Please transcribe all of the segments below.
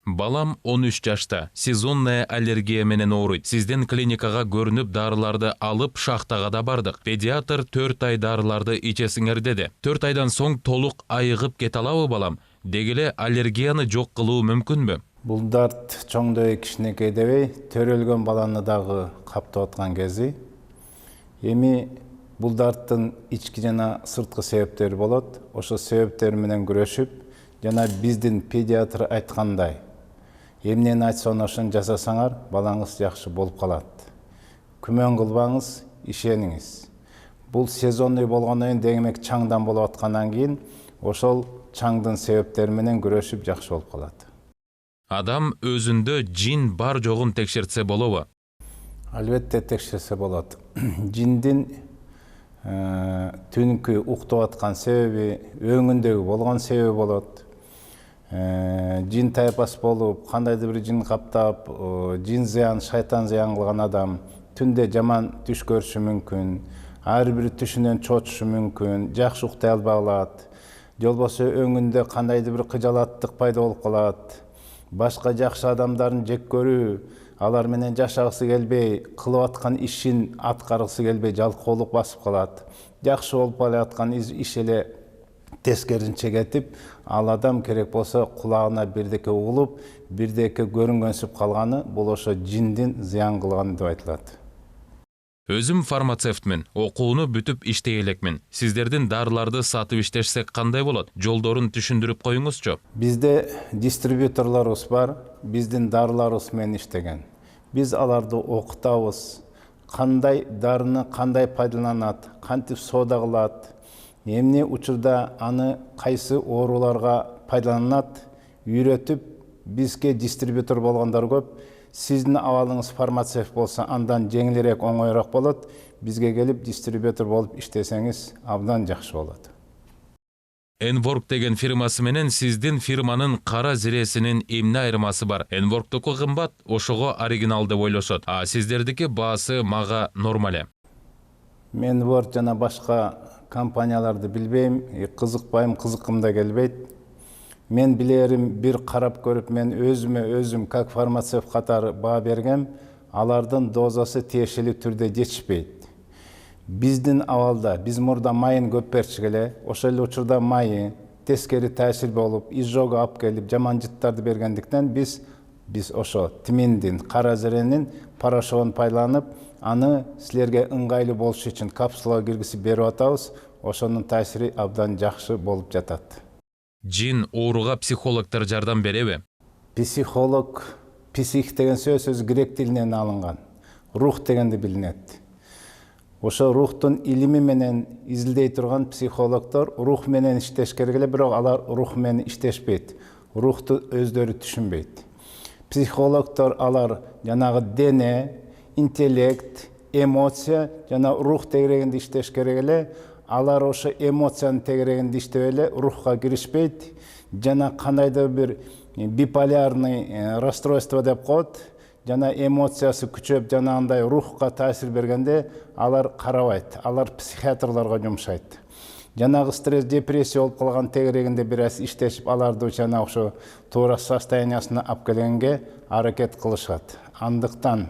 Балам 13 жашта, сезонная аллергия менен ооруйт. Сиздин клиникага көрүнүп дарыларды алып шахтага да бардык. Педиатр 4 ай дарыларды ичесиңер деди. 4 айдан соң толук айыгып кете алабы балам? Дегеле аллергияны жок кылуу мүмкүнбү? Бул дарт чоңдой кичинекей дебей, төрөлгөн баланы дагы каптап аткан кези. Эми бул дарттын ички жана сырткы себептери болот. Ошо себептер менен күрөшүп, жана биздин педиатр айткандай, эмнени айтса ошону жасасаңар, балаңыз жакшы болуп калат. Күмөн кылбаңыз, ишениңиз. Бул сезонный болгондон кийин демек чаңдан болуп аткандан кийин ошол чаңдын себептери менен күрөшүп жакшы болуп калат. Адам өзүндө жин бар жогун текшертсе болобу? Албетте текшерсе болот. Жиндин түнкү уктап аткан себеби, өңүндөгү болгон себеби болот. Жин тайпас болуп, кандайдыр бир жин каптап, жин зыян, шайтан зыян кылган адам түндө жаман түш көрүшү мүмкүн, ар бир түшүнөн чочушу мүмкүн, жакшы уктай албай калат, же болбосо өңүндө кандайдыр бир кыжалаттык пайда болуп калат, башка жакшы адамдардын жек көрүү, алар менен жашагысы келбей, кылып аткан ишин аткаргысы келбей, жалкоолук басып калат. Жакшы болуп калаткан иш эле тескеринче кетип, ал адам керек болсо кулагына бирдеке угулуп, бирдеке көрүнгөнсүп калганы, бул ошо жиндин зыян кылганы деп айтылат. Өзүм фармацевтмин, окууну бүтүп иштей элекмин. Сиздердин дарыларды сатып иштешсек кандай болот? Жолдорун түшүндүрүп коюңузчу. Бизде дистрибьюторлорубуз бар, биздин дарыларыбыз менен иштеген. Биз аларды окутабыз, кандай дарыны кандай пайдаланат, кантип соода кылат, эмне учурда аны кайсы ооруларга пайдаланат, үйрөтүп, бизге дистрибьютор болгондор көп. Сиздин абалыңыз фармацевт болса, андан жеңилирээк, оңоюраак болот. Бизге келип дистрибьютор болуп иштесеңиз абдан жакшы болот. Envorg деген фирмасы менен сиздин фирманын кара зиресинин эмне айырмасы бар? Envorg'туку кымбат, ошого оригинал деп ойлошот. А сиздердики баасы мага нормал. Мен Envorg жана башка компанияларды билбейм, кызыкпайм, кызыккым да келбейт. Мен билерим, бир карап көрүп, мен өзүм как фармацевт катары баа бергем, алардын дозасы тиешелүү түрдө жетишпейт. Биздин абалда, биз мурда майын көп берчү эле, ошол эле учурда майы тескери таасир болуп, изжого алып келип, жаман жыттарды бергендиктен биз ошо тиминдин, кара зеренин порошогун пайдаланып, аны силерге ыңгайлуу болушу үчүн капсулага киргизип берип атабыз. Ошонун таасири абдан жакшы болуп жатат. Жин ооруга психологдор жардам береби? Псих деген сөз грек тилинен алынган. Рух дегенди билинет. Ошо рухтун илими менен изилдей турган психологдор рух менен иштеш керек эле, бирок алар рух менен иштешпейт. Рухту өздөрү түшүнбөйт. Психологдор алар жанагы дене, интеллект, эмоция жана рух тегерегинде иштеш керек эле. Алар ошо эмоциянын тегерегинде иштеп эле рухка киришпейт. Жана кандайдыр бир биполярный расстройство деп коет. Жана эмоциясы күчөп, жанагындай рухка таасир бергенде алар карабайт. Алар психиатрларга жумшайт. Жанагы стресс, депрессия болуп калган тегерегинде бир аз иштешип, аларды жана ошо туура состояниясына алып келгенге аракет кылышат. Андыктан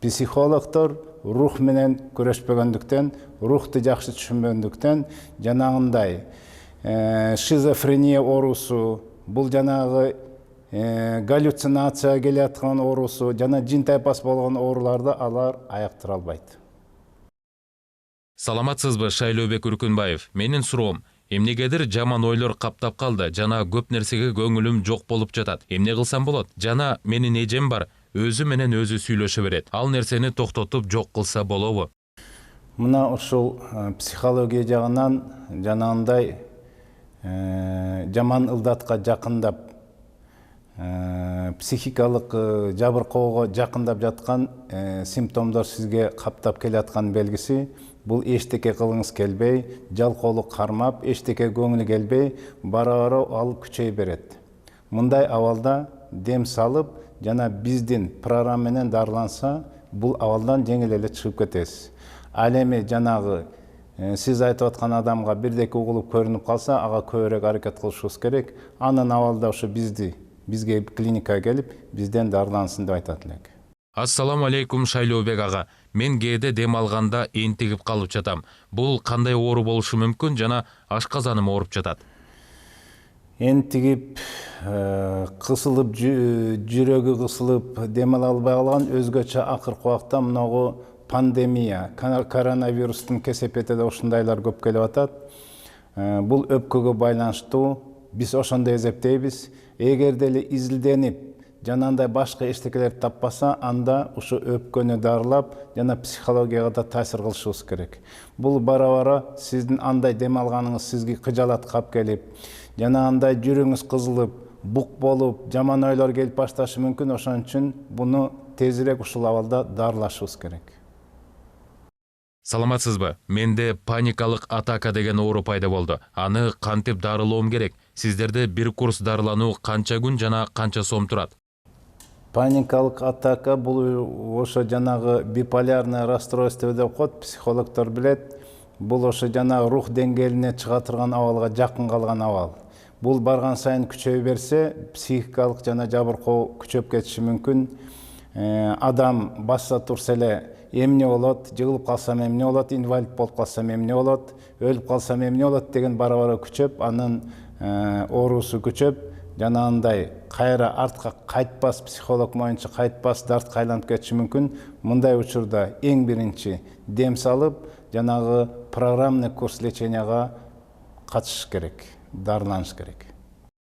психологдор рух менен күрөшпөгөндүктөн, рухту жакшы түшүнбөгөндүктөн, жанагындай шизофрения оорусу, бул жанагы галлюцинация келаткан оорусу, жана жин тайпасы болгон ооруларды алар аяктыра албайт. Саламатсызбы, Шайлообек Үркүнбаев. Менин суроом, эмнегедир жаман ойлор каптап калды, жана көп нерсеге көңүлүм жок болуп жатат. Эмне кылсам болот? Жана менин эжем бар, өзү менен өзү сүйлөшө берет. Ал нерсени токтотуп жок кылса болобу? Мына ушул психология жагынан жанагындай жаман ылдатка жакындап, психикалык жабыркоого жакындап жаткан симптомдор сизге каптап келаткан белгиси. Бул эчтеке кылгыңыз келбей, жалкоолук кармап, эчтеке көңүл келбей, бара-бара ал күчөй берет. Мындай абалда дем салып, жана биздин программа менен дарыланса, бул абалдан жеңил эле чыгып кетесиз. Ал эми жанагы сиз айтып аткан адамга бирдеке угулуп көрүнүп калса, ага көбүрөөк аракет кылышыбыз керек. Анын абалда ошо бизге клиникага келип бизден дарылансын деп айтат элек. Ассаламу алейкум Шайлообек ага. Мен кээде дем алганда энтигип калып жатам. Бул кандай оору болушу мүмкүн жана ашказаным ооруп жатат? Энтигип, кысылып, жүрөгү кысылып, дем ала албай калган өзгөчө акыркы убакта мынагу пандемия, коронавирустун кесепетиде ушундайлар көп келип атат. Бул өпкөгө байланыштуу. Биз ошондой эсептейбиз. Эгер деле изилденип, жанагындай башка эчтекелерди таппаса, анда ушу өпкөнү дарылап, жана психологияга да таасир кылышыбыз керек. Бул бара-бара сиздин андай дем алганыңыз сизге кыжалат кап келип, жанагындай жүрөгүңүз кызылып, бук болуп, жаман ойлор келип башташы мүмкүн. Ошон үчүн буну тезирээк ушул абалда дарылашыбыз керек. Саламатсызбы? Менде паникалык атака деген оору пайда болду. Аны кантип дарылоом керек? Сиздерде бир курс дарылануу канча күн жана канча сом турат? Паникалык атака бул ошо жанагы биполярное расстройство деп коет, психологдор билет. Бул ошо жанагы рух деңгээлине чыга турган абалга жакын калган абал. Бул барган сайын күчөй берсе, психикалык жана жабыркоо күчөп кетиши мүмкүн. Адам басса турса эле эмне болот, жыгылып калсам эмне болот, инвалид болуп калсам эмне болот, өлүп калсам эмне болот деген бара-бара күчөп, анын оорусу күчөп, жанагындай кайра артка кайтпас, психолог моюнча кайтпас дартка айланып кетиши мүмкүн. Мындай учурда эң биринчи дем салып, жанагы программный курс леченияга катышыш керек, дарыланыш керек.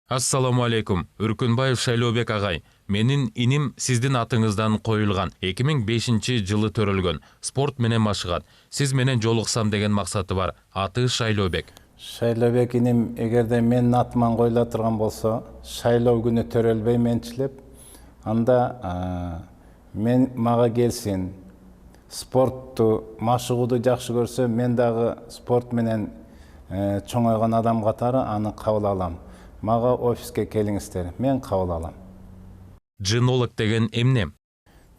Ассаламу алейкум. Үркүнбаев Шайлообек агай. Менин иним сиздин атыңыздан коюлган. 2005-жылы төрөлгөн. Спорт менен машыгат. Сиз менен жолуксам деген максаты бар. Аты Шайлообек. Шайлообек иним эгерде менин атыман коюла турган болсо, шайлоо күнү төрөлбөй менчилеп, анда мен мага келсин. Спортту, машыгууду жакшы көрсө, мен дагы спорт менен чоңойгон адам катары аны кабыл алам. Мага офиске келиңиздер, мен кабыл алам. Жинолог деген эмне?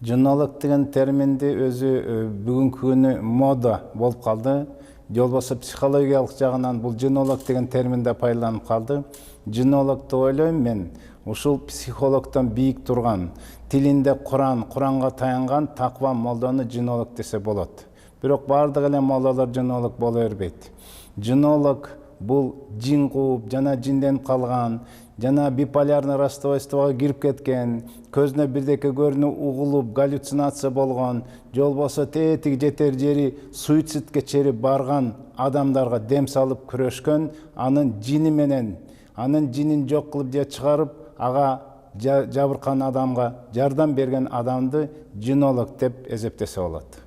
Жинолог деген терминди өзү бүгүнкү күнү мода болуп калды. Же болбосо психологиялык жагынан бул жинолог деген термин да пайдаланып калды. Жинолог деп ойлойм мен ушул психологдон бийик турган, тилинде Куранга таянган таква молдону жинолог десе болот. Бирок бардык эле молдолор жинолог боло бербейт. Жинолог бул жин кууп, жана жинденип калган, жана биполярный расстройствого кирип кеткен, көзүнө бирдеке көрүнүп, угулуп, галлюцинация болгон, же болбосо тетиги жетер жери суицидке чейин барган адамдарга дем салып күрөшкөн, анын жини менен, анын жинин жок кылып же чыгарып, ага жабыркан адамга жардам берген адамды жинолог деп эсептесе болот.